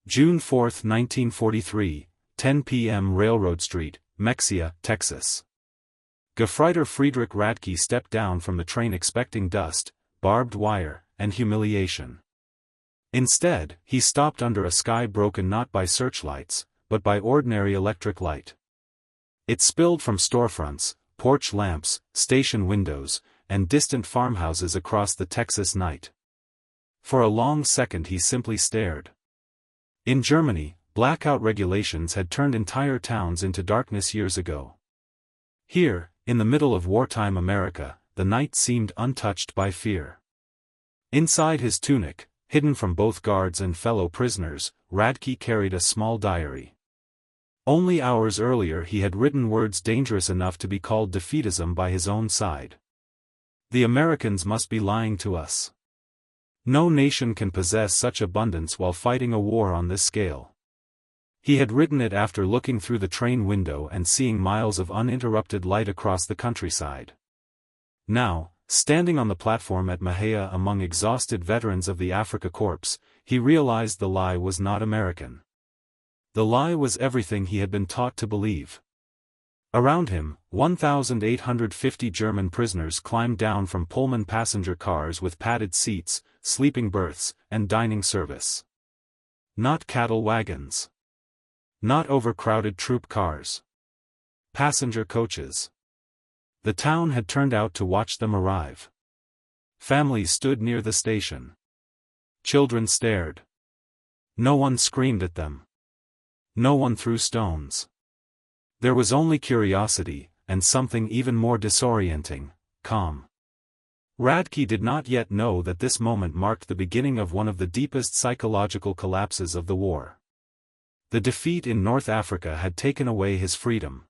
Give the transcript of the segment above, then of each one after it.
June 4, 1943, 10 p.m. Railroad Street, Mexia, Texas. Gefreiter Friedrich Radke stepped down from the train expecting dust, barbed wire, and humiliation. Instead, he stopped under a sky broken not by searchlights, but by ordinary electric light. It spilled from storefronts, porch lamps, station windows, and distant farmhouses across the Texas night. For a long second he simply stared. In Germany, blackout regulations had turned entire towns into darkness years ago. Here, in the middle of wartime America, the night seemed untouched by fear. Inside his tunic, hidden from both guards and fellow prisoners, Radke carried a small diary. Only hours earlier he had written words dangerous enough to be called defeatism by his own side. The Americans must be lying to us. No nation can possess such abundance while fighting a war on this scale. He had written it after looking through the train window and seeing miles of uninterrupted light across the countryside. Now, standing on the platform at Mahia among exhausted veterans of the Afrika Korps, he realized the lie was not American. The lie was everything he had been taught to believe. Around him, 1,850 German prisoners climbed down from Pullman passenger cars with padded seats, sleeping berths, and dining service. Not cattle wagons. Not overcrowded troop cars. Passenger coaches. The town had turned out to watch them arrive. Families stood near the station. Children stared. No one screamed at them. No one threw stones. There was only curiosity, and something even more disorienting, calm. Radke did not yet know that this moment marked the beginning of one of the deepest psychological collapses of the war. The defeat in North Africa had taken away his freedom.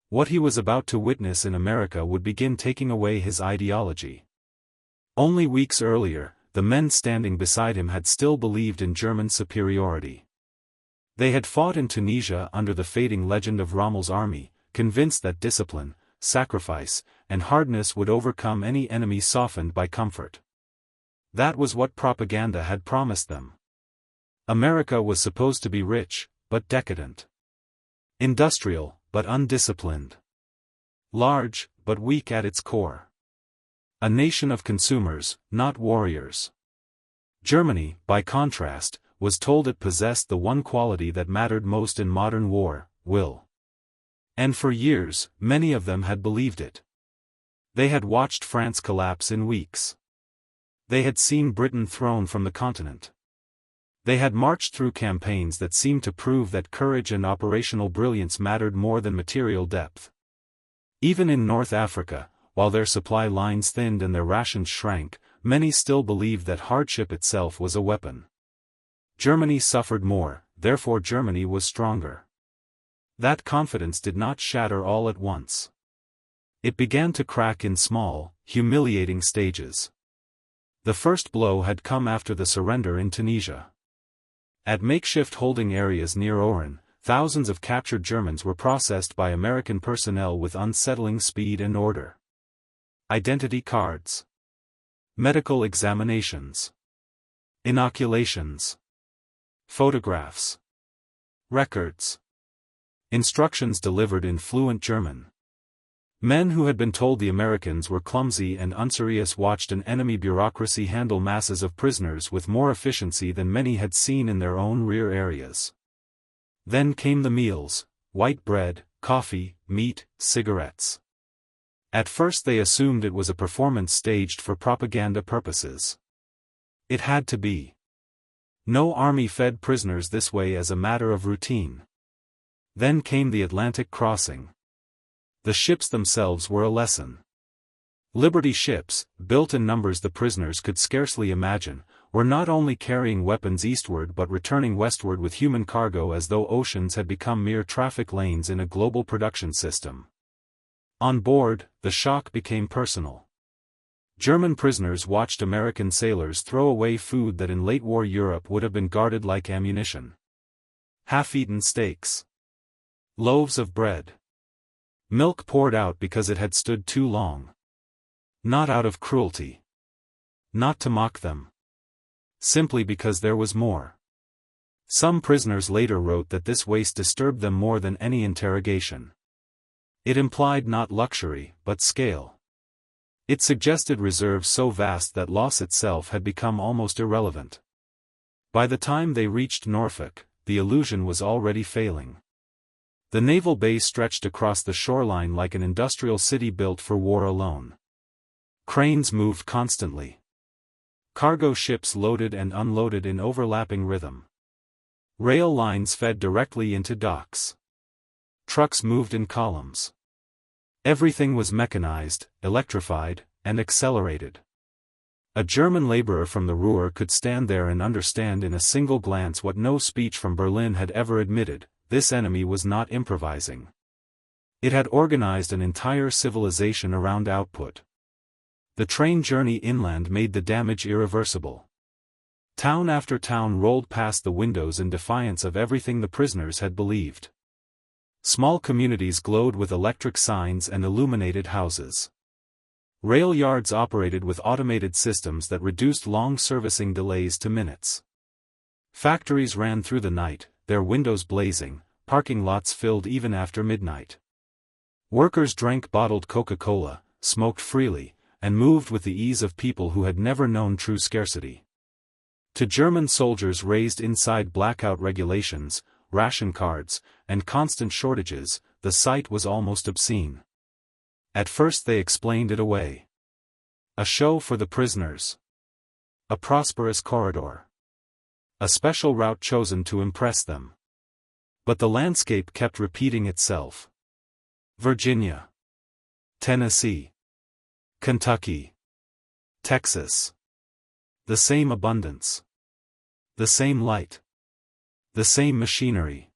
What he was about to witness in America would begin taking away his ideology. Only weeks earlier, the men standing beside him had still believed in German superiority. They had fought in Tunisia under the fading legend of Rommel's army, convinced that discipline, sacrifice, and hardness would overcome any enemy softened by comfort. That was what propaganda had promised them. America was supposed to be rich, but decadent. Industrial, but undisciplined. Large, but weak at its core. A nation of consumers, not warriors. Germany, by contrast, was told it possessed the one quality that mattered most in modern war, will. And for years, many of them had believed it. They had watched France collapse in weeks. They had seen Britain thrown from the continent. They had marched through campaigns that seemed to prove that courage and operational brilliance mattered more than material depth. Even in North Africa, while their supply lines thinned and their rations shrank, many still believed that hardship itself was a weapon. Germany suffered more, therefore Germany was stronger. That confidence did not shatter all at once. It began to crack in small, humiliating stages. The first blow had come after the surrender in Tunisia. At makeshift holding areas near Oran, thousands of captured Germans were processed by American personnel with unsettling speed and order. Identity cards. Medical examinations. Inoculations. Photographs. Records. Instructions delivered in fluent German. Men who had been told the Americans were clumsy and unserious watched an enemy bureaucracy handle masses of prisoners with more efficiency than many had seen in their own rear areas. Then came the meals: white bread, coffee, meat, cigarettes. At first they assumed it was a performance staged for propaganda purposes. It had to be. No army fed prisoners this way as a matter of routine. Then came the Atlantic crossing. The ships themselves were a lesson. Liberty ships, built in numbers the prisoners could scarcely imagine, were not only carrying weapons eastward but returning westward with human cargo as though oceans had become mere traffic lanes in a global production system. On board, the shock became personal. German prisoners watched American sailors throw away food that in late-war Europe would have been guarded like ammunition. Half-eaten steaks. Loaves of bread. Milk poured out because it had stood too long. Not out of cruelty. Not to mock them. Simply because there was more. Some prisoners later wrote that this waste disturbed them more than any interrogation. It implied not luxury, but scale. It suggested reserves so vast that loss itself had become almost irrelevant. By the time they reached Norfolk, the illusion was already failing. The naval base stretched across the shoreline like an industrial city built for war alone. Cranes moved constantly. Cargo ships loaded and unloaded in overlapping rhythm. Rail lines fed directly into docks. Trucks moved in columns. Everything was mechanized, electrified, and accelerated. A German laborer from the Ruhr could stand there and understand in a single glance what no speech from Berlin had ever admitted: this enemy was not improvising. It had organized an entire civilization around output. The train journey inland made the damage irreversible. Town after town rolled past the windows in defiance of everything the prisoners had believed. Small communities glowed with electric signs and illuminated houses. Rail yards operated with automated systems that reduced long servicing delays to minutes. Factories ran through the night, their windows blazing, parking lots filled even after midnight. Workers drank bottled Coca-Cola, smoked freely, and moved with the ease of people who had never known true scarcity. To German soldiers raised inside blackout regulations, ration cards, and constant shortages, the sight was almost obscene. At first they explained it away. A show for the prisoners. A prosperous corridor. A special route chosen to impress them. But the landscape kept repeating itself. Virginia. Tennessee. Kentucky. Texas. The same abundance. The same light. The same machinery.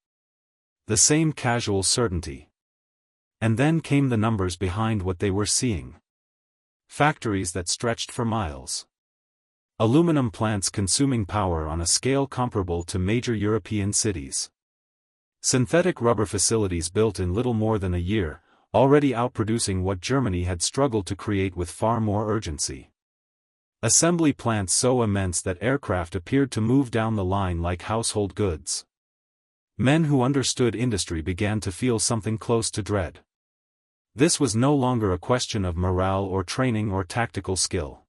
The same casual certainty. And then came the numbers behind what they were seeing. Factories that stretched for miles. Aluminum plants consuming power on a scale comparable to major European cities. Synthetic rubber facilities built in little more than a year, already outproducing what Germany had struggled to create with far more urgency. Assembly plants so immense that aircraft appeared to move down the line like household goods. Men who understood industry began to feel something close to dread. This was no longer a question of morale or training or tactical skill.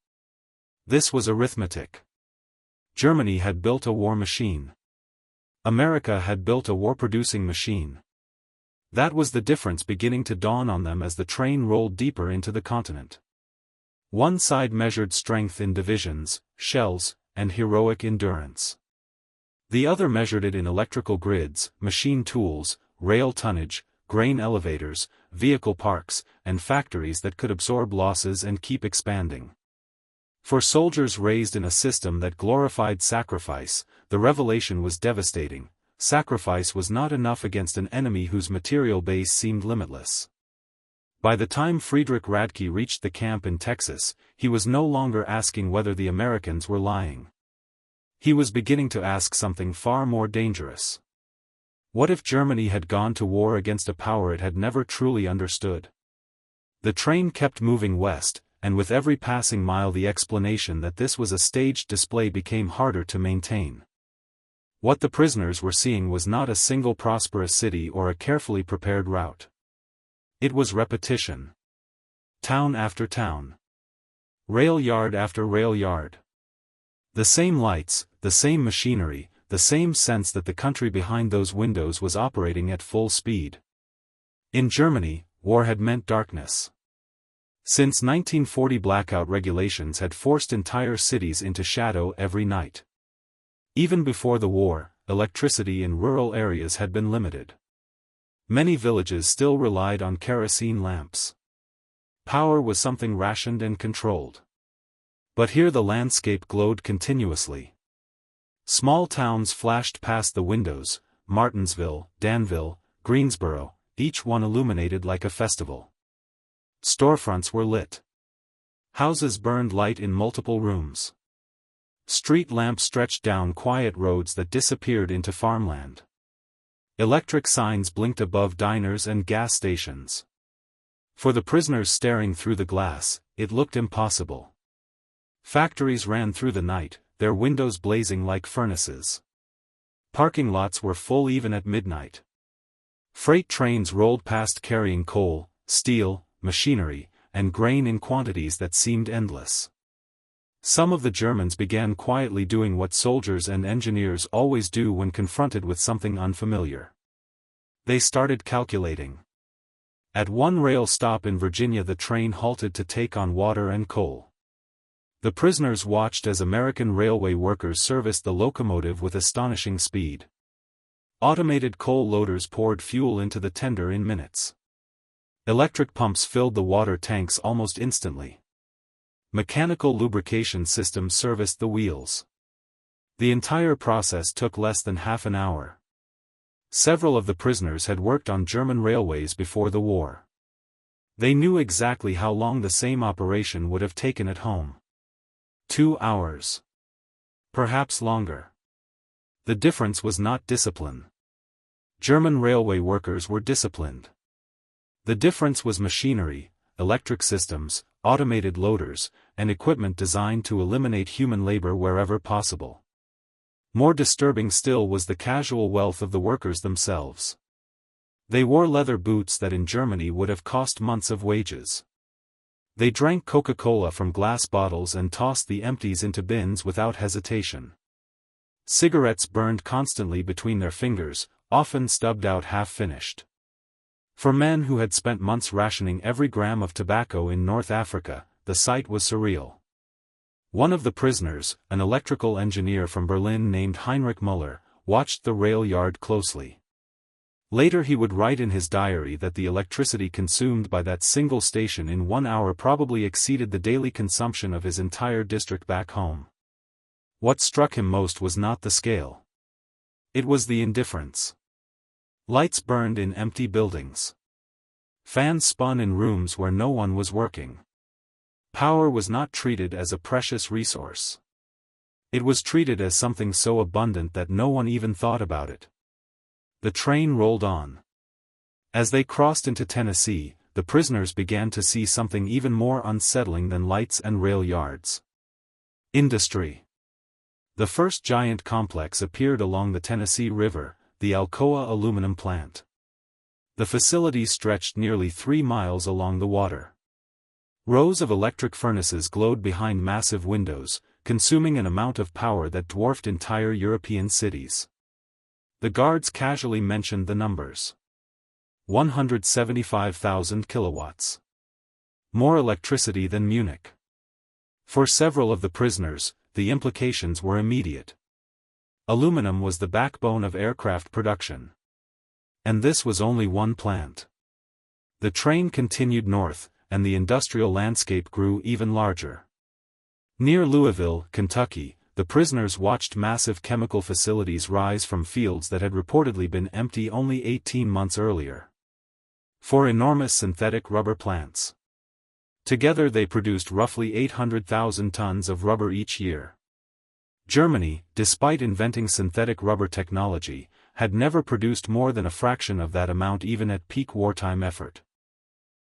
This was arithmetic. Germany had built a war machine. America had built a war-producing machine. That was the difference beginning to dawn on them as the train rolled deeper into the continent. One side measured strength in divisions, shells, and heroic endurance. The other measured it in electrical grids, machine tools, rail tonnage, grain elevators, vehicle parks, and factories that could absorb losses and keep expanding. For soldiers raised in a system that glorified sacrifice, the revelation was devastating. Sacrifice was not enough against an enemy whose material base seemed limitless. By the time Friedrich Radke reached the camp in Texas, he was no longer asking whether the Americans were lying. He was beginning to ask something far more dangerous. What if Germany had gone to war against a power it had never truly understood? The train kept moving west, and with every passing mile the explanation that this was a staged display became harder to maintain. What the prisoners were seeing was not a single prosperous city or a carefully prepared route. It was repetition. Town after town. Rail yard after rail yard. The same lights, the same machinery, the same sense that the country behind those windows was operating at full speed. In Germany, war had meant darkness. Since 1940 blackout regulations had forced entire cities into shadow every night. Even before the war, electricity in rural areas had been limited. Many villages still relied on kerosene lamps. Power was something rationed and controlled. But here the landscape glowed continuously. Small towns flashed past the windows: Martinsville, Danville, Greensboro, each one illuminated like a festival. Storefronts were lit. Houses burned light in multiple rooms. Street lamps stretched down quiet roads that disappeared into farmland. Electric signs blinked above diners and gas stations. For the prisoners staring through the glass, it looked impossible. Factories ran through the night, their windows blazing like furnaces. parking lots were full even at midnight. Freight trains rolled past carrying coal, steel, machinery, and grain in quantities that seemed endless. Some of the Germans began quietly doing what soldiers and engineers always do when confronted with something unfamiliar. They started calculating. At one rail stop in Virginia, the train halted to take on water and coal. The prisoners watched as American railway workers serviced the locomotive with astonishing speed. Automated coal loaders poured fuel into the tender in minutes. Electric pumps filled the water tanks almost instantly. Mechanical lubrication systems serviced the wheels. The entire process took less than half an hour. Several of the prisoners had worked on German railways before the war. They knew exactly how long the same operation would have taken at home. 2 hours. Perhaps longer. The difference was not discipline. German railway workers were disciplined. The difference was machinery, electric systems, automated loaders, and equipment designed to eliminate human labor wherever possible. More disturbing still was the casual wealth of the workers themselves. They wore leather boots that in Germany would have cost months of wages. They drank Coca-Cola from glass bottles and tossed the empties into bins without hesitation. Cigarettes burned constantly between their fingers, often stubbed out half-finished. For men who had spent months rationing every gram of tobacco in North Africa, the sight was surreal. One of the prisoners, an electrical engineer from Berlin named Heinrich Müller, watched the rail yard closely. Later he would write in his diary that the electricity consumed by that single station in 1 hour probably exceeded the daily consumption of his entire district back home. What struck him most was not the scale. It was the indifference. Lights burned in empty buildings. Fans spun in rooms where no one was working. Power was not treated as a precious resource. It was treated as something so abundant that no one even thought about it. The train rolled on. As they crossed into Tennessee, the prisoners began to see something even more unsettling than lights and rail yards. Industry. The first giant complex appeared along the Tennessee River, the Alcoa aluminum plant. The facility stretched nearly 3 miles along the water. Rows of electric furnaces glowed behind massive windows, consuming an amount of power that dwarfed entire European cities. The guards casually mentioned the numbers. 175,000 kilowatts. More electricity than Munich. For several of the prisoners, the implications were immediate. Aluminum was the backbone of aircraft production. And this was only one plant. The train continued north, and the industrial landscape grew even larger. Near Louisville, Kentucky, the prisoners watched massive chemical facilities rise from fields that had reportedly been empty only 18 months earlier. 4 enormous synthetic rubber plants. Together they produced roughly 800,000 tons of rubber each year. Germany, despite inventing synthetic rubber technology, had never produced more than a fraction of that amount even at peak wartime effort.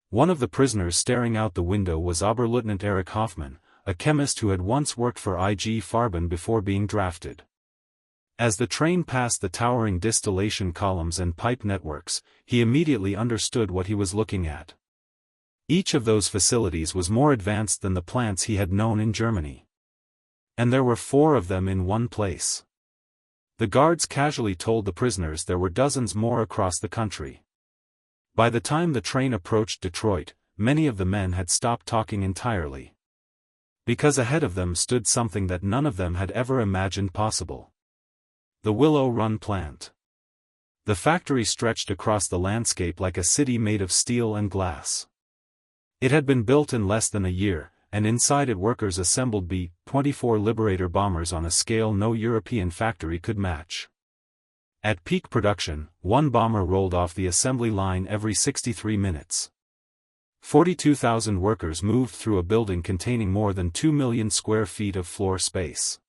One of the prisoners staring out the window was Oberleutnant Erich Hoffmann, a chemist who had once worked for IG Farben before being drafted. As the train passed the towering distillation columns and pipe networks, he immediately understood what he was looking at. Each of those facilities was more advanced than the plants he had known in Germany. And there were 4 of them in one place. The guards casually told the prisoners there were dozens more across the country. By the time the train approached Detroit, many of the men had stopped talking entirely. Because ahead of them stood something that none of them had ever imagined possible. The Willow Run plant. The factory stretched across the landscape like a city made of steel and glass. It had been built in less than a year, and inside it workers assembled B-24 Liberator bombers on a scale no European factory could match. At peak production, 1 bomber rolled off the assembly line every 63 minutes. 42,000 workers moved through a building containing more than 2 million square feet of floor space.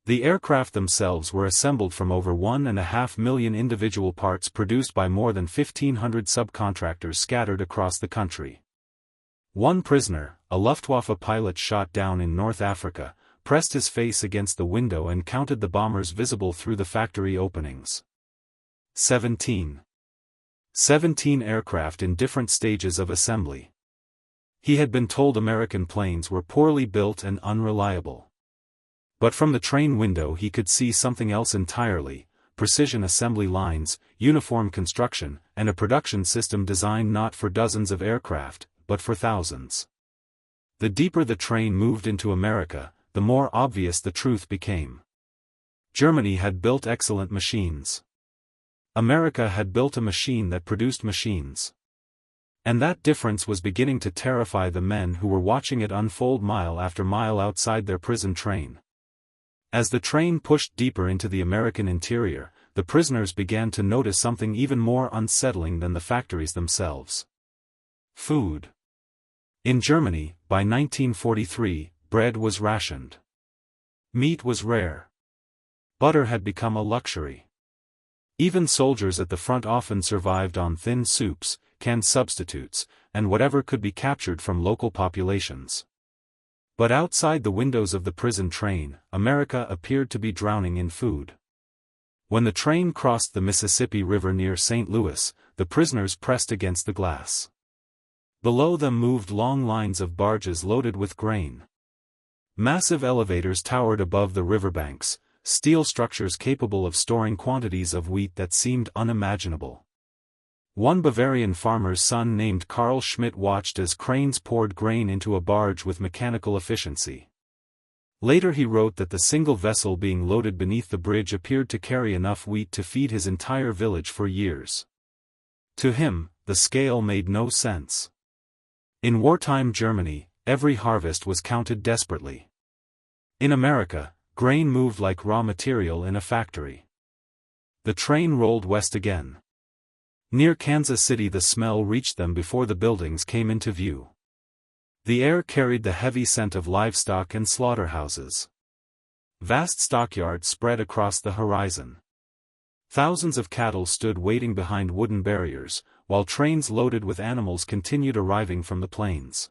The aircraft themselves were assembled from over 1.5 million individual parts produced by more than 1,500 subcontractors scattered across the country. One prisoner, a Luftwaffe pilot shot down in North Africa, pressed his face against the window and counted the bombers visible through the factory openings. 17 aircraft in different stages of assembly. He had been told American planes were poorly built and unreliable. But from the train window he could see something else entirely: precision assembly lines, uniform construction, and a production system designed not for dozens of aircraft, but for thousands. The deeper the train moved into America, the more obvious the truth became. Germany had built excellent machines. America had built a machine that produced machines. And that difference was beginning to terrify the men who were watching it unfold mile after mile outside their prison train. As the train pushed deeper into the American interior, the prisoners began to notice something even more unsettling than the factories themselves. Food. In Germany, by 1943, bread was rationed. Meat was rare. Butter had become a luxury. Even soldiers at the front often survived on thin soups, canned substitutes, and whatever could be captured from local populations. But outside the windows of the prison train, America appeared to be drowning in food. When the train crossed the Mississippi River near St. Louis, the prisoners pressed against the glass. Below them moved long lines of barges loaded with grain. Massive elevators towered above the riverbanks, steel structures capable of storing quantities of wheat that seemed unimaginable. One Bavarian farmer's son named Karl Schmidt watched as cranes poured grain into a barge with mechanical efficiency. Later he wrote that the single vessel being loaded beneath the bridge appeared to carry enough wheat to feed his entire village for years. To him, the scale made no sense. In wartime Germany, every harvest was counted desperately. In America, grain moved like raw material in a factory. The train rolled west again. Near Kansas City the smell reached them before the buildings came into view. The air carried the heavy scent of livestock and slaughterhouses. Vast stockyards spread across the horizon. Thousands of cattle stood waiting behind wooden barriers, while trains loaded with animals continued arriving from the plains.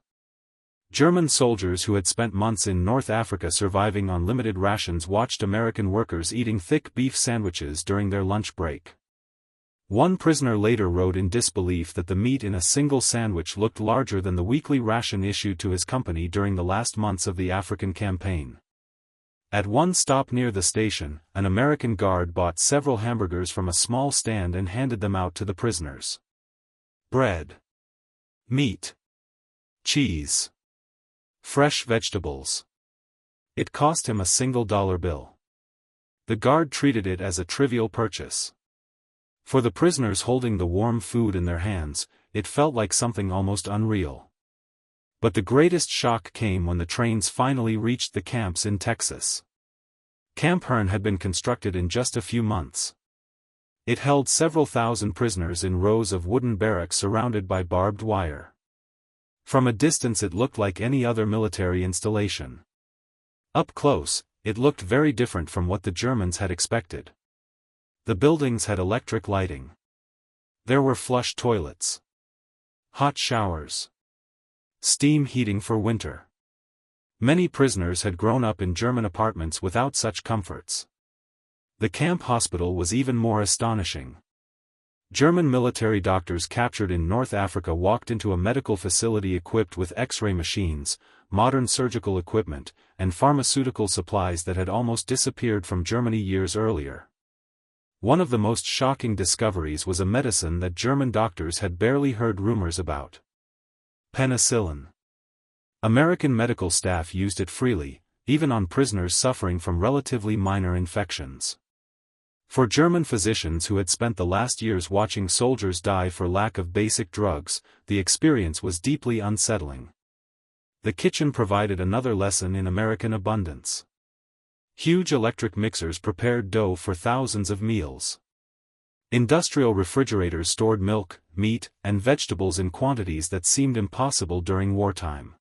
German soldiers who had spent months in North Africa surviving on limited rations watched American workers eating thick beef sandwiches during their lunch break. One prisoner later wrote in disbelief that the meat in a single sandwich looked larger than the weekly ration issued to his company during the last months of the African campaign. At one stop near the station, an American guard bought several hamburgers from a small stand and handed them out to the prisoners. Bread, meat, cheese, fresh vegetables. It cost him a single dollar bill. The guard treated it as a trivial purchase. For the prisoners holding the warm food in their hands, it felt like something almost unreal. But the greatest shock came when the trains finally reached the camps in Texas. Camp Hearn had been constructed in just a few months. It held several thousand prisoners in rows of wooden barracks surrounded by barbed wire. From a distance it looked like any other military installation. Up close, it looked very different from what the Germans had expected. The buildings had electric lighting. There were flush toilets, hot showers, steam heating for winter. Many prisoners had grown up in German apartments without such comforts. The camp hospital was even more astonishing. German military doctors captured in North Africa walked into a medical facility equipped with X-ray machines, modern surgical equipment, and pharmaceutical supplies that had almost disappeared from Germany years earlier. One of the most shocking discoveries was a medicine that German doctors had barely heard rumors about. Penicillin. American medical staff used it freely, even on prisoners suffering from relatively minor infections. For German physicians who had spent the last years watching soldiers die for lack of basic drugs, the experience was deeply unsettling. The kitchen provided another lesson in American abundance. Huge electric mixers prepared dough for thousands of meals. Industrial refrigerators stored milk, meat, and vegetables in quantities that seemed impossible during wartime.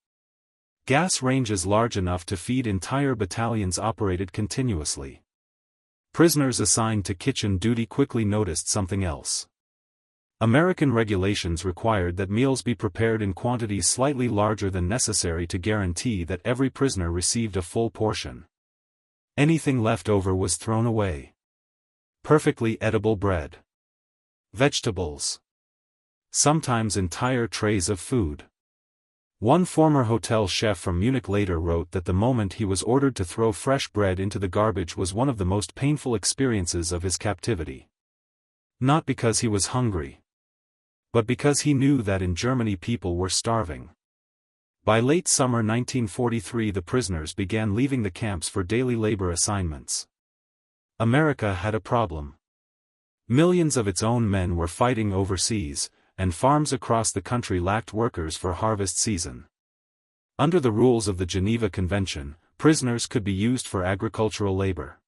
Gas ranges large enough to feed entire battalions operated continuously. Prisoners assigned to kitchen duty quickly noticed something else. American regulations required that meals be prepared in quantities slightly larger than necessary to guarantee that every prisoner received a full portion. Anything left over was thrown away. Perfectly edible bread. Vegetables. Sometimes entire trays of food. One former hotel chef from Munich later wrote that the moment he was ordered to throw fresh bread into the garbage was one of the most painful experiences of his captivity. Not because he was hungry, but because he knew that in Germany people were starving. By late summer 1943 the prisoners began leaving the camps for daily labor assignments. America had a problem. Millions of its own men were fighting overseas, and farms across the country lacked workers for harvest season. Under the rules of the Geneva Convention, prisoners could be used for agricultural labor.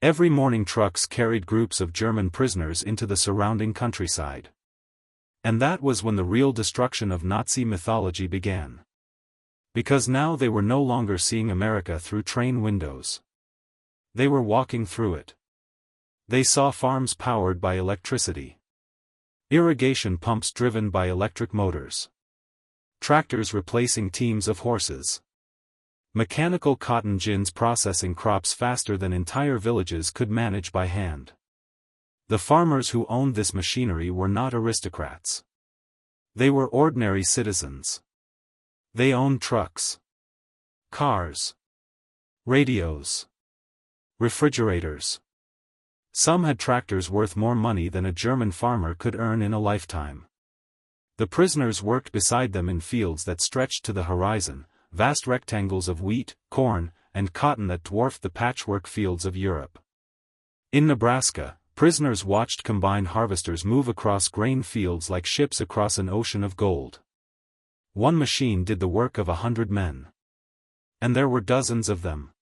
Every morning trucks carried groups of German prisoners into the surrounding countryside. And that was when the real destruction of Nazi mythology began. Because now they were no longer seeing America through train windows. They were walking through it. They saw farms powered by electricity. Irrigation pumps driven by electric motors. Tractors replacing teams of horses. Mechanical cotton gins processing crops faster than entire villages could manage by hand. The farmers who owned this machinery were not aristocrats. They were ordinary citizens. They owned trucks, cars, radios, refrigerators. Some had tractors worth more money than a German farmer could earn in a lifetime. The prisoners worked beside them in fields that stretched to the horizon, vast rectangles of wheat, corn, and cotton that dwarfed the patchwork fields of Europe. In Nebraska, prisoners watched combine harvesters move across grain fields like ships across an ocean of gold. One machine did the work of 100 men. And there were dozens of them.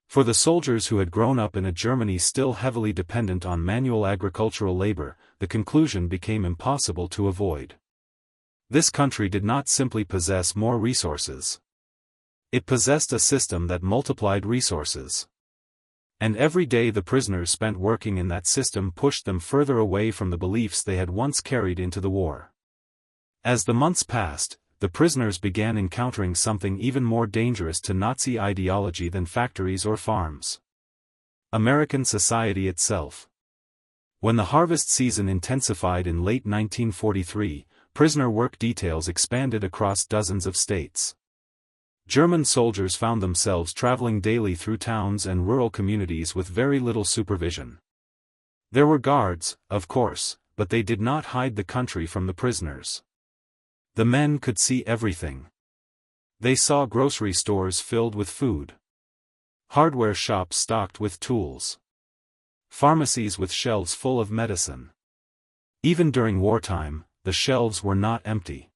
For the soldiers who had grown up in a Germany still heavily dependent on manual agricultural labor, the conclusion became impossible to avoid. This country did not simply possess more resources. It possessed a system that multiplied resources. And every day the prisoners spent working in that system pushed them further away from the beliefs they had once carried into the war. As the months passed, the prisoners began encountering something even more dangerous to Nazi ideology than factories or farms. American society itself. When the harvest season intensified in late 1943, prisoner work details expanded across dozens of states. German soldiers found themselves traveling daily through towns and rural communities with very little supervision. There were guards, of course, but they did not hide the country from the prisoners. The men could see everything. They saw grocery stores filled with food. Hardware shops stocked with tools. Pharmacies with shelves full of medicine. Even during wartime, the shelves were not empty.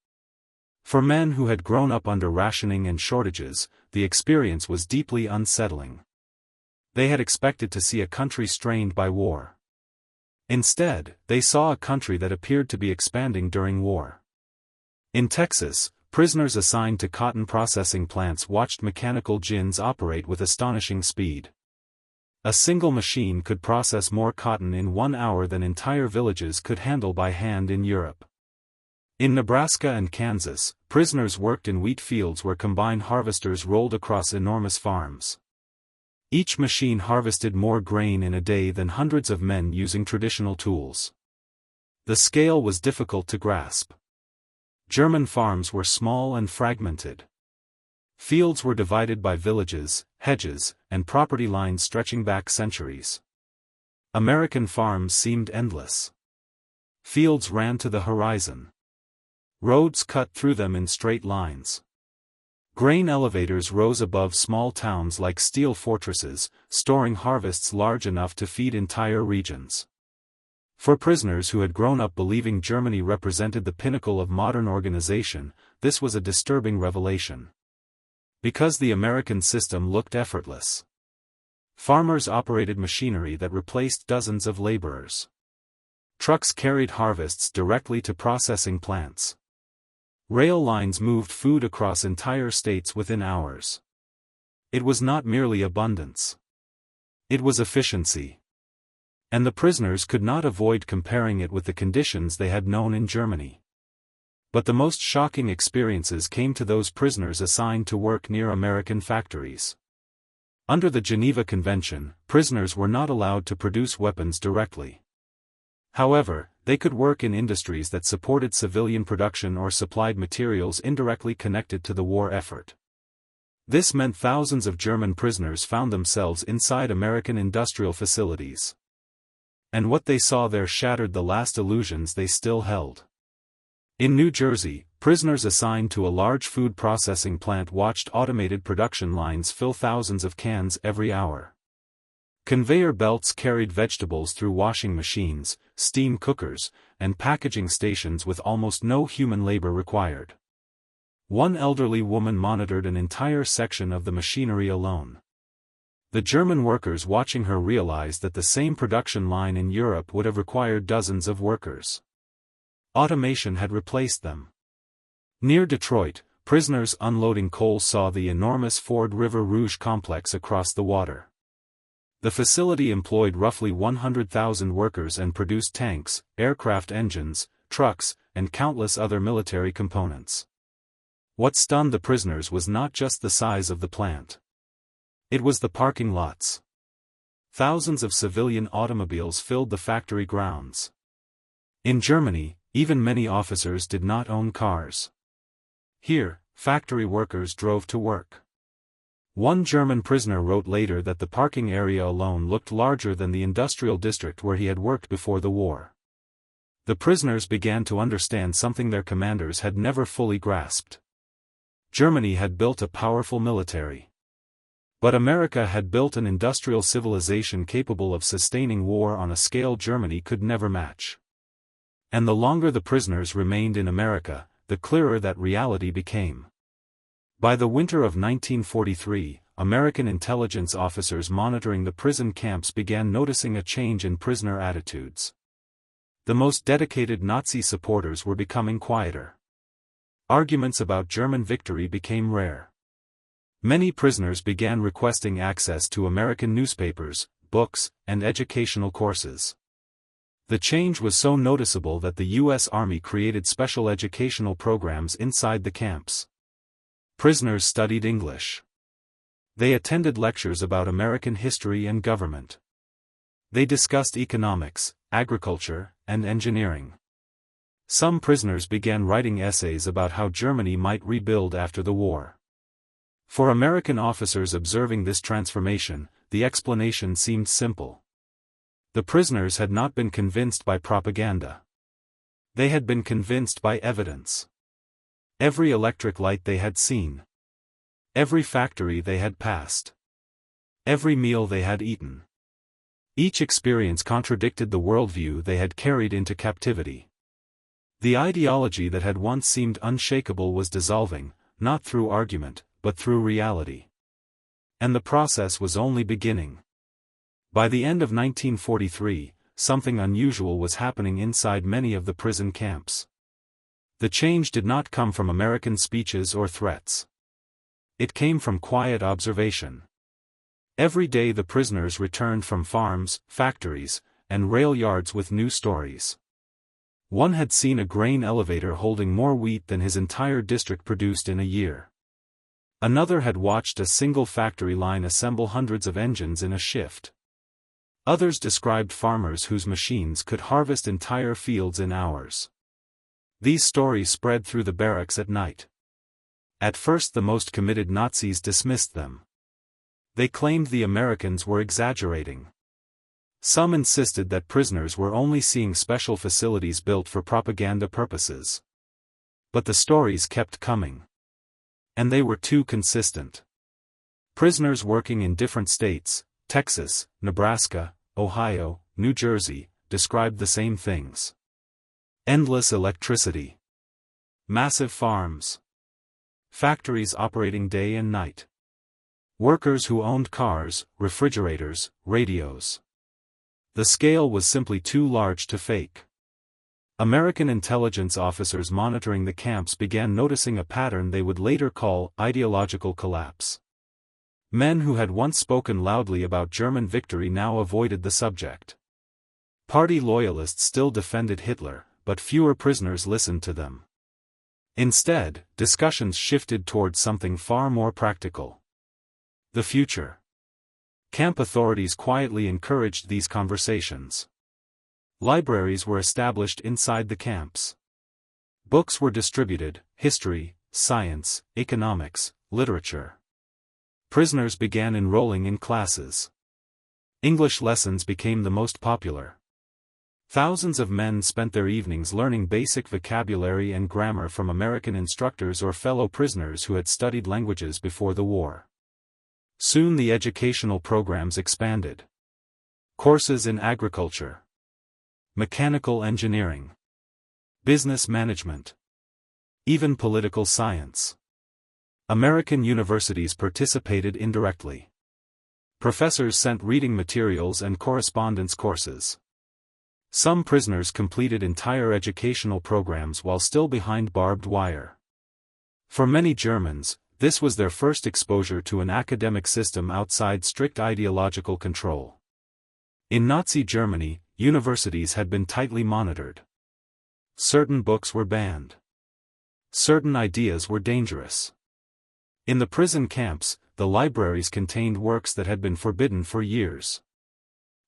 For men who had grown up under rationing and shortages, the experience was deeply unsettling. They had expected to see a country strained by war. Instead, they saw a country that appeared to be expanding during war. In Texas, prisoners assigned to cotton processing plants watched mechanical gins operate with astonishing speed. A single machine could process more cotton in 1 hour than entire villages could handle by hand in Europe. In Nebraska and Kansas, prisoners worked in wheat fields where combine harvesters rolled across enormous farms. Each machine harvested more grain in a day than hundreds of men using traditional tools. The scale was difficult to grasp. German farms were small and fragmented. Fields were divided by villages, hedges, and property lines stretching back centuries. American farms seemed endless. Fields ran to the horizon. Roads cut through them in straight lines. Grain elevators rose above small towns like steel fortresses, storing harvests large enough to feed entire regions. For prisoners who had grown up believing Germany represented the pinnacle of modern organization, this was a disturbing revelation. Because the American system looked effortless. Farmers operated machinery that replaced dozens of laborers. Trucks carried harvests directly to processing plants. Rail lines moved food across entire states within hours. It was not merely abundance. It was efficiency. And the prisoners could not avoid comparing it with the conditions they had known in Germany. But the most shocking experiences came to those prisoners assigned to work near American factories. Under the Geneva Convention, prisoners were not allowed to produce weapons directly. However, they could work in industries that supported civilian production or supplied materials indirectly connected to the war effort. This meant thousands of German prisoners found themselves inside American industrial facilities. And what they saw there shattered the last illusions they still held. In New Jersey, prisoners assigned to a large food processing plant watched automated production lines fill thousands of cans every hour. Conveyor belts carried vegetables through washing machines, steam cookers, and packaging stations with almost no human labor required. One elderly woman monitored an entire section of the machinery alone. The German workers watching her realized that the same production line in Europe would have required dozens of workers. Automation had replaced them. Near Detroit, prisoners unloading coal saw the enormous Ford River Rouge complex across the water. The facility employed roughly 100,000 workers and produced tanks, aircraft engines, trucks, and countless other military components. What stunned the prisoners was not just the size of the plant. It was the parking lots. Thousands of civilian automobiles filled the factory grounds. In Germany, even many officers did not own cars. Here, factory workers drove to work. One German prisoner wrote later that the parking area alone looked larger than the industrial district where he had worked before the war. The prisoners began to understand something their commanders had never fully grasped. Germany had built a powerful military. But America had built an industrial civilization capable of sustaining war on a scale Germany could never match. And the longer the prisoners remained in America, the clearer that reality became. By the winter of 1943, American intelligence officers monitoring the prison camps began noticing a change in prisoner attitudes. The most dedicated Nazi supporters were becoming quieter. Arguments about German victory became rare. Many prisoners began requesting access to American newspapers, books, and educational courses. The change was so noticeable that the U.S. Army created special educational programs inside the camps. Prisoners studied English. They attended lectures about American history and government. They discussed economics, agriculture, and engineering. Some prisoners began writing essays about how Germany might rebuild after the war. For American officers observing this transformation, the explanation seemed simple. The prisoners had not been convinced by propaganda. They had been convinced by evidence. Every electric light they had seen. Every factory they had passed. Every meal they had eaten. Each experience contradicted the worldview they had carried into captivity. The ideology that had once seemed unshakable was dissolving, not through argument, but through reality. And the process was only beginning. By the end of 1943, something unusual was happening inside many of the prison camps. The change did not come from American speeches or threats. It came from quiet observation. Every day the prisoners returned from farms, factories, and rail yards with new stories. One had seen a grain elevator holding more wheat than his entire district produced in a year. Another had watched a single factory line assemble hundreds of engines in a shift. Others described farmers whose machines could harvest entire fields in hours. These stories spread through the barracks at night. At first the most committed Nazis dismissed them. They claimed the Americans were exaggerating. Some insisted that prisoners were only seeing special facilities built for propaganda purposes. But the stories kept coming. And they were too consistent. Prisoners working in different states, Texas, Nebraska, Ohio, New Jersey, described the same things. Endless electricity. Massive farms. Factories operating day and night. Workers who owned cars, refrigerators, radios. The scale was simply too large to fake. American intelligence officers monitoring the camps began noticing a pattern they would later call ideological collapse. Men who had once spoken loudly about German victory now avoided the subject. Party loyalists still defended Hitler, but fewer prisoners listened to them. Instead, discussions shifted towards something far more practical. The future. Camp authorities quietly encouraged these conversations. Libraries were established inside the camps. Books were distributed: history, science, economics, literature. Prisoners began enrolling in classes. English lessons became the most popular. Thousands of men spent their evenings learning basic vocabulary and grammar from American instructors or fellow prisoners who had studied languages before the war. Soon the educational programs expanded. Courses in agriculture, mechanical engineering, business management, even political science. American universities participated indirectly. Professors sent reading materials and correspondence courses. Some prisoners completed entire educational programs while still behind barbed wire. For many Germans, this was their first exposure to an academic system outside strict ideological control. In Nazi Germany, universities had been tightly monitored. Certain books were banned. Certain ideas were dangerous. In the prison camps, the libraries contained works that had been forbidden for years.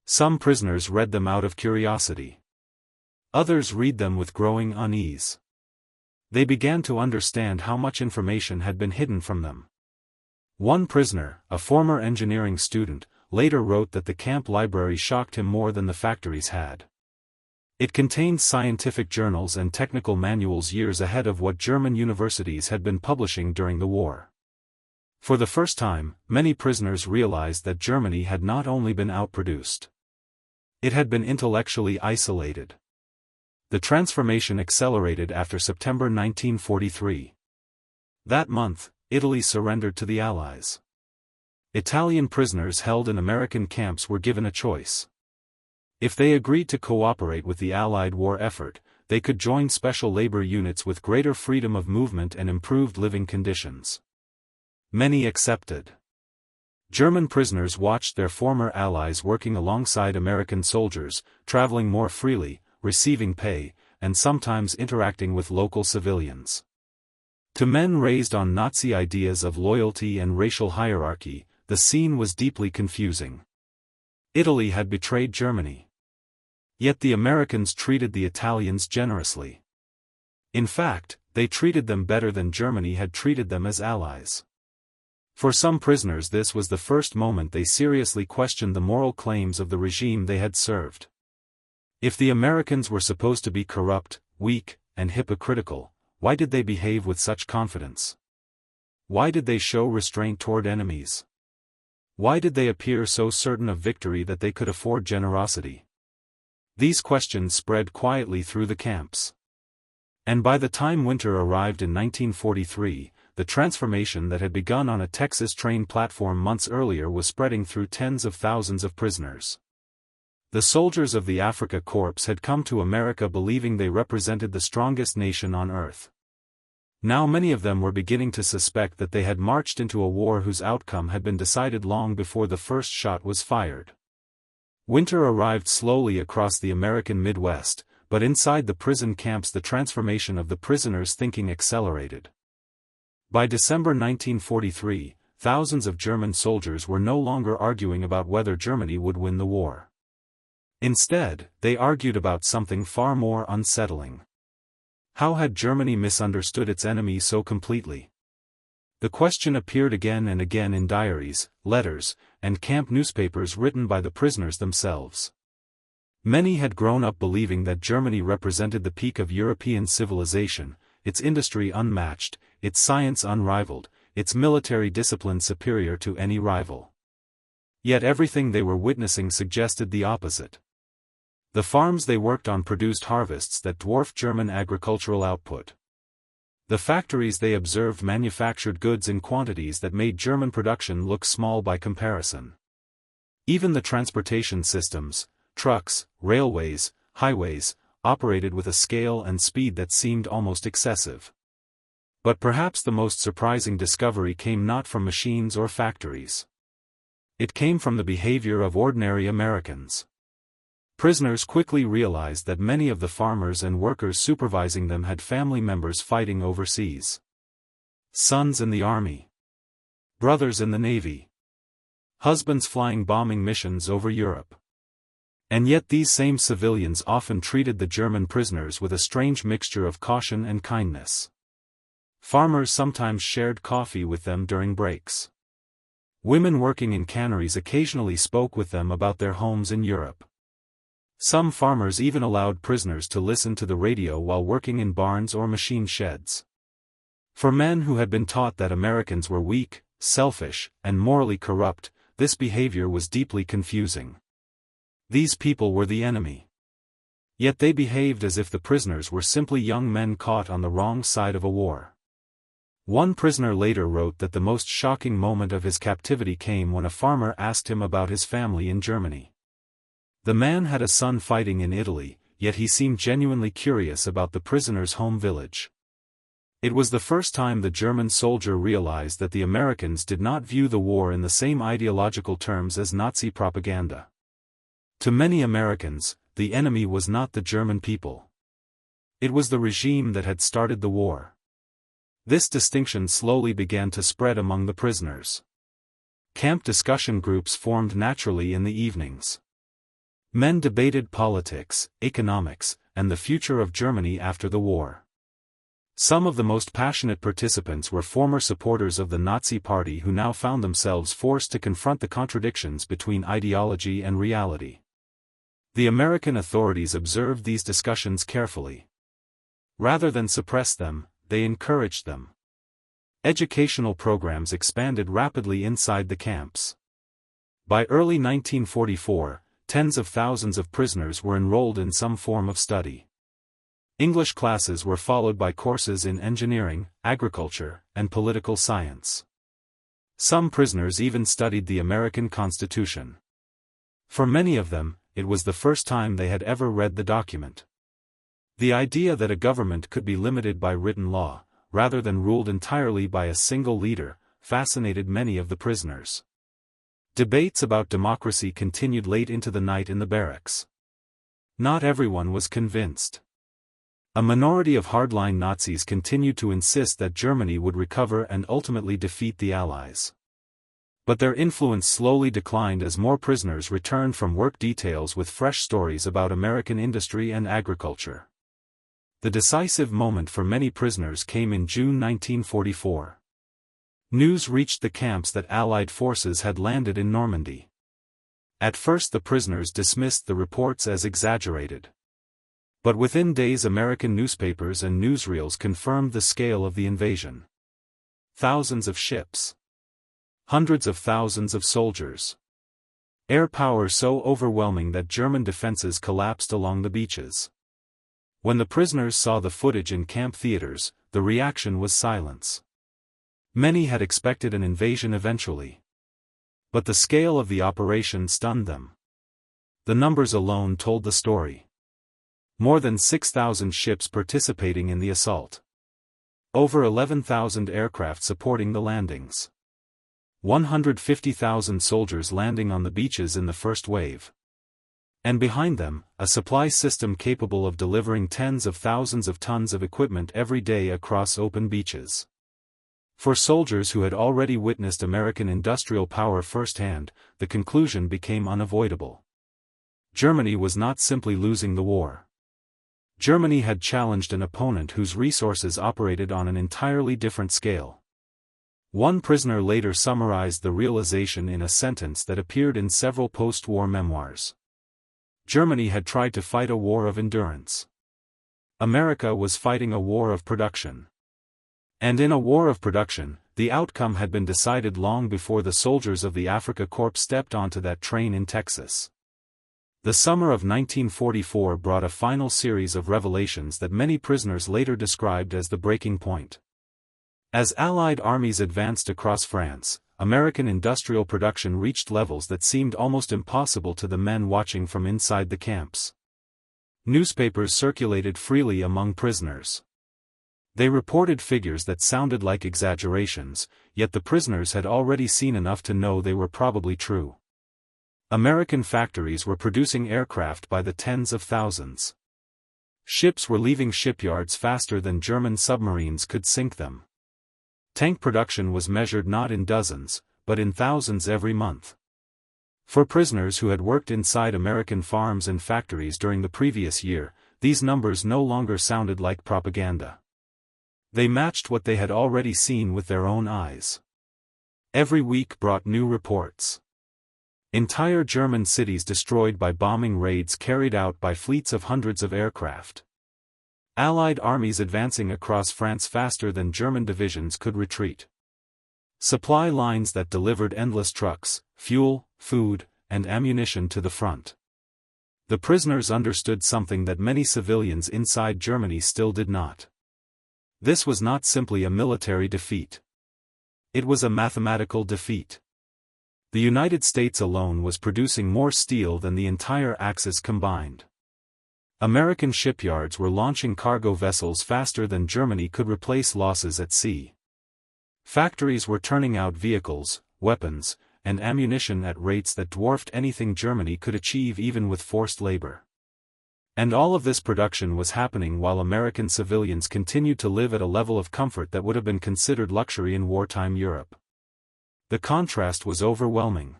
Some prisoners read them out of curiosity. Others read them with growing unease. They began to understand how much information had been hidden from them. One prisoner, a former engineering student, later wrote that the camp library shocked him more than the factories had. It contained scientific journals and technical manuals years ahead of what German universities had been publishing during the war. For the first time, many prisoners realized that Germany had not only been outproduced. It had been intellectually isolated. The transformation accelerated after September 1943. That month, Italy surrendered to the Allies. Italian prisoners held in American camps were given a choice. If they agreed to cooperate with the Allied war effort, they could join special labor units with greater freedom of movement and improved living conditions. Many accepted. German prisoners watched their former allies working alongside American soldiers, traveling more freely, receiving pay, and sometimes interacting with local civilians. To men raised on Nazi ideas of loyalty and racial hierarchy, the scene was deeply confusing. Italy had betrayed Germany. Yet the Americans treated the Italians generously. In fact, they treated them better than Germany had treated them as allies. For some prisoners, this was the first moment they seriously questioned the moral claims of the regime they had served. If the Americans were supposed to be corrupt, weak, and hypocritical, why did they behave with such confidence? Why did they show restraint toward enemies? Why did they appear so certain of victory that they could afford generosity? These questions spread quietly through the camps. And by the time winter arrived in 1943, the transformation that had begun on a Texas train platform months earlier was spreading through tens of thousands of prisoners. The soldiers of the Afrika Korps had come to America believing they represented the strongest nation on earth. Now many of them were beginning to suspect that they had marched into a war whose outcome had been decided long before the first shot was fired. Winter arrived slowly across the American Midwest, but inside the prison camps the transformation of the prisoners' thinking accelerated. By December 1943, thousands of German soldiers were no longer arguing about whether Germany would win the war. Instead, they argued about something far more unsettling. How had Germany misunderstood its enemy so completely? The question appeared again and again in diaries, letters, and camp newspapers written by the prisoners themselves. Many had grown up believing that Germany represented the peak of European civilization, its industry unmatched, its science unrivaled, its military discipline superior to any rival. Yet everything they were witnessing suggested the opposite. The farms they worked on produced harvests that dwarfed German agricultural output. The factories they observed manufactured goods in quantities that made German production look small by comparison. Even the transportation systems, trucks, railways, highways, operated with a scale and speed that seemed almost excessive. But perhaps the most surprising discovery came not from machines or factories. It came from the behavior of ordinary Americans. Prisoners quickly realized that many of the farmers and workers supervising them had family members fighting overseas. Sons in the army. Brothers in the navy. Husbands flying bombing missions over Europe. And yet these same civilians often treated the German prisoners with a strange mixture of caution and kindness. Farmers sometimes shared coffee with them during breaks. Women working in canneries occasionally spoke with them about their homes in Europe. Some farmers even allowed prisoners to listen to the radio while working in barns or machine sheds. For men who had been taught that Americans were weak, selfish, and morally corrupt, this behavior was deeply confusing. These people were the enemy. Yet they behaved as if the prisoners were simply young men caught on the wrong side of a war. One prisoner later wrote that the most shocking moment of his captivity came when a farmer asked him about his family in Germany. The man had a son fighting in Italy, yet he seemed genuinely curious about the prisoner's home village. It was the first time the German soldier realized that the Americans did not view the war in the same ideological terms as Nazi propaganda. To many Americans, the enemy was not the German people. It was the regime that had started the war. This distinction slowly began to spread among the prisoners. Camp discussion groups formed naturally in the evenings. Men debated politics, economics, and the future of Germany after the war. Some of the most passionate participants were former supporters of the Nazi Party who now found themselves forced to confront the contradictions between ideology and reality. The American authorities observed these discussions carefully. Rather than suppress them, they encouraged them. Educational programs expanded rapidly inside the camps. By early 1944, tens of thousands of prisoners were enrolled in some form of study. English classes were followed by courses in engineering, agriculture, and political science. Some prisoners even studied the American Constitution. For many of them, it was the first time they had ever read the document. The idea that a government could be limited by written law, rather than ruled entirely by a single leader, fascinated many of the prisoners. Debates about democracy continued late into the night in the barracks. Not everyone was convinced. A minority of hardline Nazis continued to insist that Germany would recover and ultimately defeat the Allies. But their influence slowly declined as more prisoners returned from work details with fresh stories about American industry and agriculture. The decisive moment for many prisoners came in June 1944. News reached the camps that Allied forces had landed in Normandy. At first the prisoners dismissed the reports as exaggerated. But within days American newspapers and newsreels confirmed the scale of the invasion. Thousands of ships. Hundreds of thousands of soldiers. Air power so overwhelming that German defenses collapsed along the beaches. When the prisoners saw the footage in camp theaters, the reaction was silence. Many had expected an invasion eventually. But the scale of the operation stunned them. The numbers alone told the story. More than 6,000 ships participating in the assault. Over 11,000 aircraft supporting the landings. 150,000 soldiers landing on the beaches in the first wave. And behind them, a supply system capable of delivering tens of thousands of tons of equipment every day across open beaches. For soldiers who had already witnessed American industrial power firsthand, the conclusion became unavoidable. Germany was not simply losing the war. Germany had challenged an opponent whose resources operated on an entirely different scale. One prisoner later summarized the realization in a sentence that appeared in several post-war memoirs. Germany had tried to fight a war of endurance. America was fighting a war of production. And in a war of production, the outcome had been decided long before the soldiers of the Afrika Korps stepped onto that train in Texas. The summer of 1944 brought a final series of revelations that many prisoners later described as the breaking point. As Allied armies advanced across France, American industrial production reached levels that seemed almost impossible to the men watching from inside the camps. Newspapers circulated freely among prisoners. They reported figures that sounded like exaggerations, yet the prisoners had already seen enough to know they were probably true. American factories were producing aircraft by the tens of thousands. Ships were leaving shipyards faster than German submarines could sink them. Tank production was measured not in dozens, but in thousands every month. For prisoners who had worked inside American farms and factories during the previous year, these numbers no longer sounded like propaganda. They matched what they had already seen with their own eyes. Every week brought new reports. Entire German cities destroyed by bombing raids carried out by fleets of hundreds of aircraft. Allied armies advancing across France faster than German divisions could retreat. Supply lines that delivered endless trucks, fuel, food, and ammunition to the front. The prisoners understood something that many civilians inside Germany still did not. This was not simply a military defeat. It was a mathematical defeat. The United States alone was producing more steel than the entire Axis combined. American shipyards were launching cargo vessels faster than Germany could replace losses at sea. Factories were turning out vehicles, weapons, and ammunition at rates that dwarfed anything Germany could achieve even with forced labor. And all of this production was happening while American civilians continued to live at a level of comfort that would have been considered luxury in wartime Europe. The contrast was overwhelming.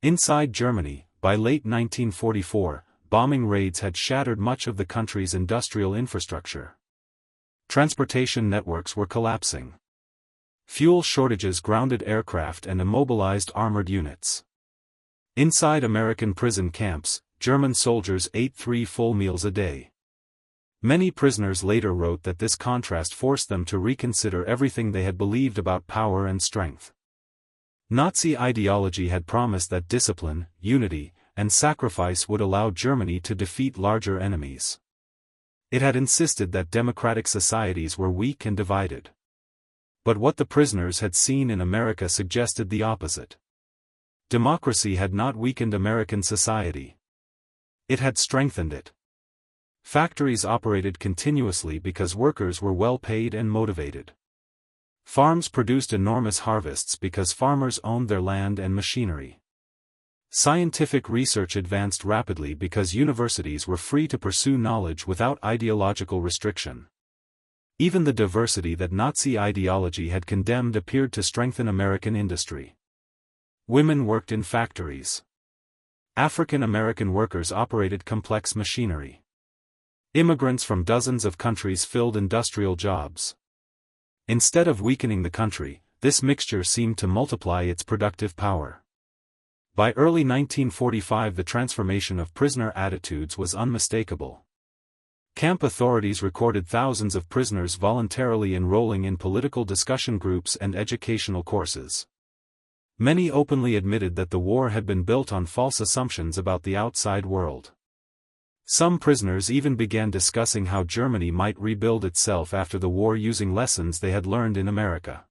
Inside Germany, by late 1944, bombing raids had shattered much of the country's industrial infrastructure. Transportation networks were collapsing. Fuel shortages grounded aircraft and immobilized armored units. Inside American prison camps, German soldiers ate 3 full meals a day. Many prisoners later wrote that this contrast forced them to reconsider everything they had believed about power and strength. Nazi ideology had promised that discipline, unity, and sacrifice would allow Germany to defeat larger enemies. It had insisted that democratic societies were weak and divided. But what the prisoners had seen in America suggested the opposite. Democracy had not weakened American society. It had strengthened it. Factories operated continuously because workers were well paid and motivated. Farms produced enormous harvests because farmers owned their land and machinery. Scientific research advanced rapidly because universities were free to pursue knowledge without ideological restriction. Even the diversity that Nazi ideology had condemned appeared to strengthen American industry. Women worked in factories. African American workers operated complex machinery. Immigrants from dozens of countries filled industrial jobs. Instead of weakening the country, this mixture seemed to multiply its productive power. By early 1945, the transformation of prisoner attitudes was unmistakable. Camp authorities recorded thousands of prisoners voluntarily enrolling in political discussion groups and educational courses. Many openly admitted that the war had been built on false assumptions about the outside world. Some prisoners even began discussing how Germany might rebuild itself after the war using lessons they had learned in America.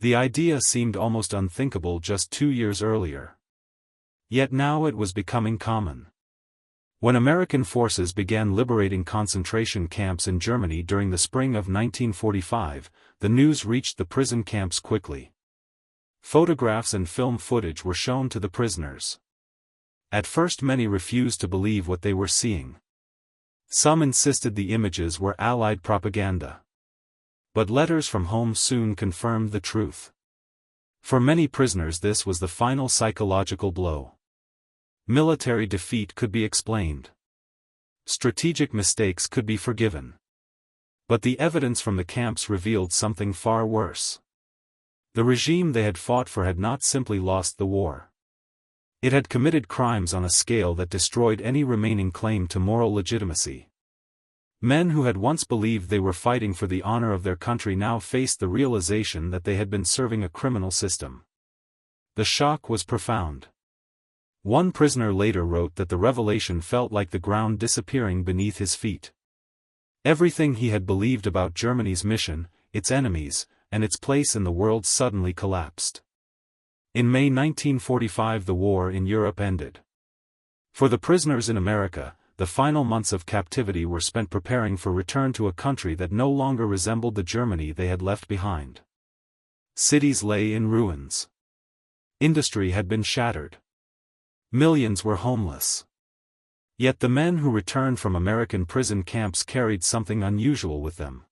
The idea seemed almost unthinkable just 2 years earlier. Yet now it was becoming common. When American forces began liberating concentration camps in Germany during the spring of 1945, the news reached the prison camps quickly. Photographs and film footage were shown to the prisoners. At first many refused to believe what they were seeing. Some insisted the images were Allied propaganda. But letters from home soon confirmed the truth. For many prisoners this was the final psychological blow. Military defeat could be explained. Strategic mistakes could be forgiven. But the evidence from the camps revealed something far worse. The regime they had fought for had not simply lost the war. It had committed crimes on a scale that destroyed any remaining claim to moral legitimacy. Men who had once believed they were fighting for the honor of their country now faced the realization that they had been serving a criminal system. The shock was profound. One prisoner later wrote that the revelation felt like the ground disappearing beneath his feet. Everything he had believed about Germany's mission, its enemies, and its place in the world suddenly collapsed. In May 1945 the war in Europe ended. For the prisoners in America, the final months of captivity were spent preparing for return to a country that no longer resembled the Germany they had left behind. Cities lay in ruins. Industry had been shattered. Millions were homeless. Yet the men who returned from American prison camps carried something unusual with them.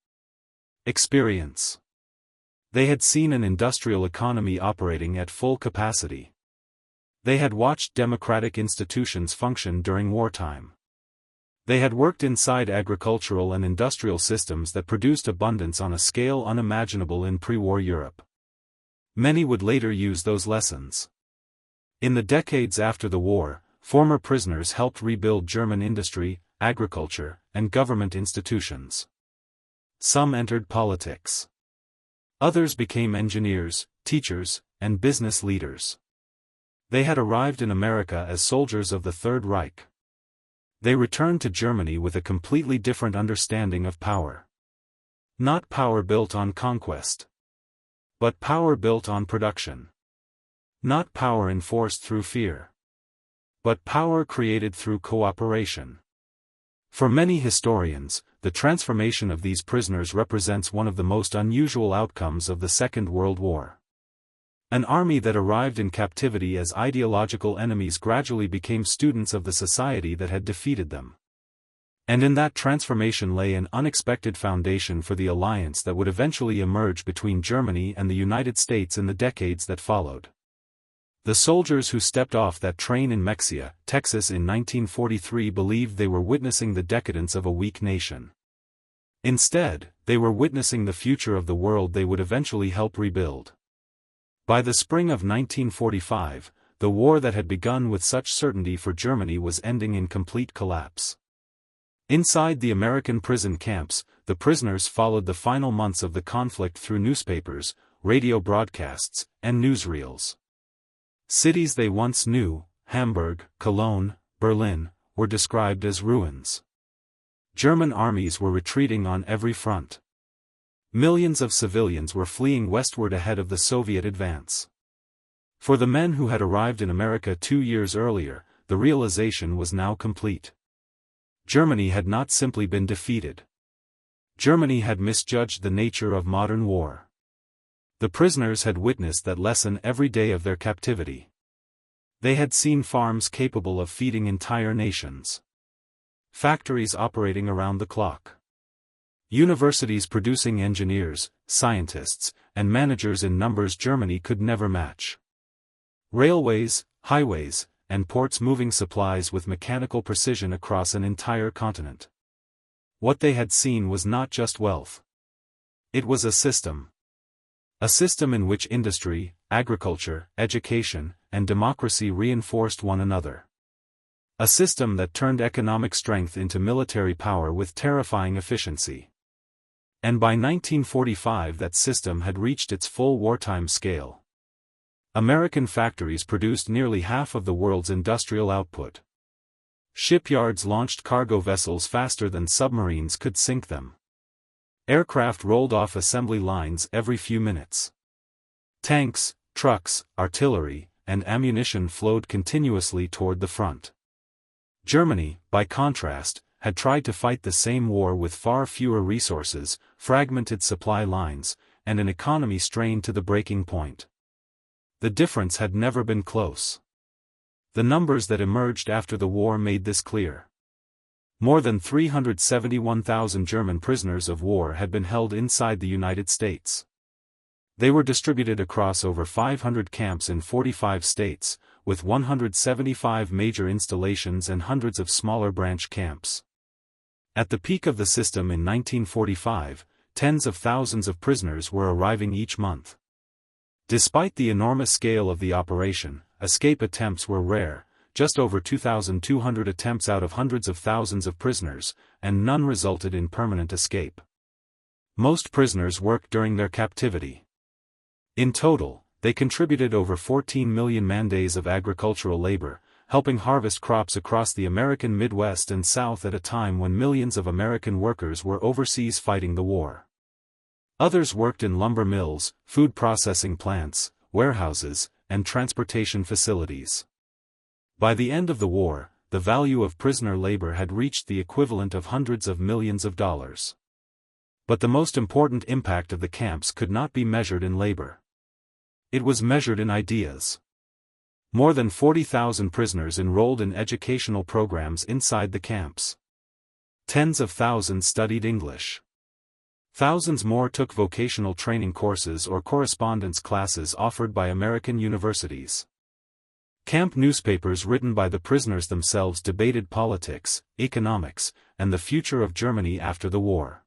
Experience. They had seen an industrial economy operating at full capacity. They had watched democratic institutions function during wartime. They had worked inside agricultural and industrial systems that produced abundance on a scale unimaginable in pre-war Europe. Many would later use those lessons. In the decades after the war, former prisoners helped rebuild German industry, agriculture, and government institutions. Some entered politics. Others became engineers, teachers, and business leaders. They had arrived in America as soldiers of the Third Reich. They returned to Germany with a completely different understanding of power. Not power built on conquest, but power built on production. Not power enforced through fear, but power created through cooperation. For many historians, the transformation of these prisoners represents one of the most unusual outcomes of the Second World War. An army that arrived in captivity as ideological enemies gradually became students of the society that had defeated them. And in that transformation lay an unexpected foundation for the alliance that would eventually emerge between Germany and the United States in the decades that followed. The soldiers who stepped off that train in Mexia, Texas in 1943 believed they were witnessing the decadence of a weak nation. Instead, they were witnessing the future of the world they would eventually help rebuild. By the spring of 1945, the war that had begun with such certainty for Germany was ending in complete collapse. Inside the American prison camps, the prisoners followed the final months of the conflict through newspapers, radio broadcasts, and newsreels. Cities they once knew, Hamburg, Cologne, Berlin, were described as ruins. German armies were retreating on every front. Millions of civilians were fleeing westward ahead of the Soviet advance. For the men who had arrived in America 2 years earlier, the realization was now complete. Germany had not simply been defeated. Germany had misjudged the nature of modern war. The prisoners had witnessed that lesson every day of their captivity. They had seen farms capable of feeding entire nations. Factories operating around the clock. Universities producing engineers, scientists, and managers in numbers Germany could never match. Railways, highways, and ports moving supplies with mechanical precision across an entire continent. What they had seen was not just wealth. It was a system. A system in which industry, agriculture, education, and democracy reinforced one another. A system that turned economic strength into military power with terrifying efficiency. And by 1945 that system had reached its full wartime scale. American factories produced nearly half of the world's industrial output. Shipyards launched cargo vessels faster than submarines could sink them. Aircraft rolled off assembly lines every few minutes. Tanks, trucks, artillery, and ammunition flowed continuously toward the front. Germany, by contrast, had tried to fight the same war with far fewer resources, fragmented supply lines, and an economy strained to the breaking point. The difference had never been close. The numbers that emerged after the war made this clear. More than 371,000 German prisoners of war had been held inside the United States. They were distributed across over 500 camps in 45 states, with 175 major installations and hundreds of smaller branch camps. At the peak of the system in 1945, tens of thousands of prisoners were arriving each month. Despite the enormous scale of the operation, escape attempts were rare, just over 2,200 attempts out of hundreds of thousands of prisoners, and none resulted in permanent escape. Most prisoners worked during their captivity. In total, they contributed over 14 million man-days of agricultural labor, helping harvest crops across the American Midwest and South at a time when millions of American workers were overseas fighting the war. Others worked in lumber mills, food processing plants, warehouses, and transportation facilities. By the end of the war, the value of prisoner labor had reached the equivalent of hundreds of millions of dollars. But the most important impact of the camps could not be measured in labor. It was measured in ideas. More than 40,000 prisoners enrolled in educational programs inside the camps. Tens of thousands studied English. Thousands more took vocational training courses or correspondence classes offered by American universities. Camp newspapers written by the prisoners themselves debated politics, economics, and the future of Germany after the war.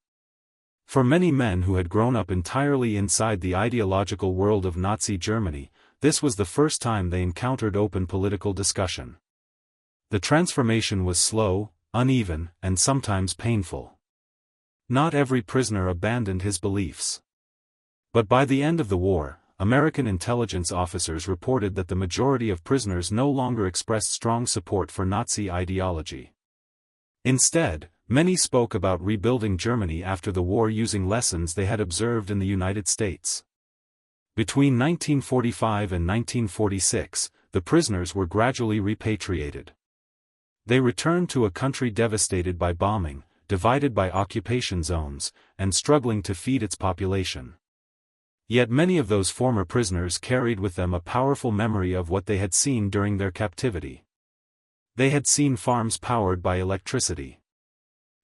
For many men who had grown up entirely inside the ideological world of Nazi Germany, this was the first time they encountered open political discussion. The transformation was slow, uneven, and sometimes painful. Not every prisoner abandoned his beliefs. But by the end of the war, American intelligence officers reported that the majority of prisoners no longer expressed strong support for Nazi ideology. Instead, many spoke about rebuilding Germany after the war using lessons they had observed in the United States. Between 1945 and 1946, the prisoners were gradually repatriated. They returned to a country devastated by bombing, divided by occupation zones, and struggling to feed its population. Yet many of those former prisoners carried with them a powerful memory of what they had seen during their captivity. They had seen farms powered by electricity.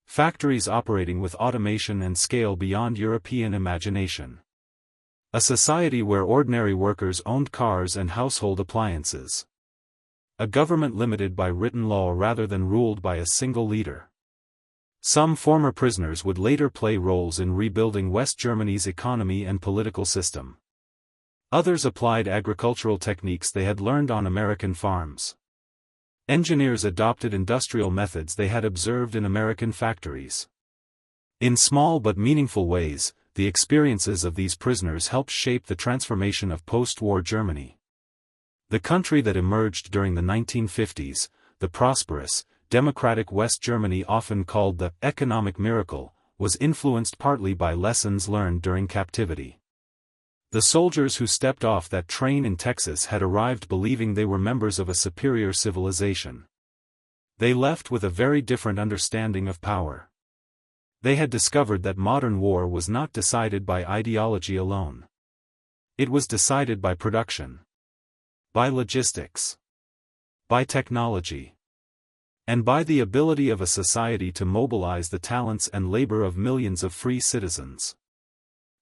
Factories operating with automation and scale beyond European imagination. A society where ordinary workers owned cars and household appliances. A government limited by written law rather than ruled by a single leader. Some former prisoners would later play roles in rebuilding West Germany's economy and political system. Others applied agricultural techniques they had learned on American farms. Engineers adopted industrial methods they had observed in American factories. In small but meaningful ways, the experiences of these prisoners helped shape the transformation of post-war Germany. The country that emerged during the 1950s, the prosperous, democratic West Germany often called the economic miracle, was influenced partly by lessons learned during captivity. The soldiers who stepped off that train in Texas had arrived believing they were members of a superior civilization. They left with a very different understanding of power. They had discovered that modern war was not decided by ideology alone. It was decided by production, by logistics, by technology, and by the ability of a society to mobilize the talents and labor of millions of free citizens.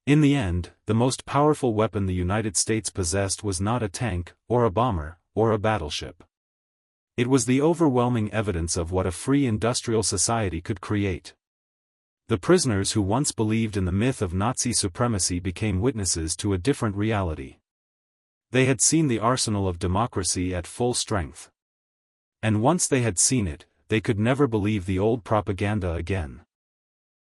In the end, the most powerful weapon the United States possessed was not a tank, or a bomber, or a battleship. It was the overwhelming evidence of what a free industrial society could create. The prisoners who once believed in the myth of Nazi supremacy became witnesses to a different reality. They had seen the arsenal of democracy at full strength. And once they had seen it, they could never believe the old propaganda again.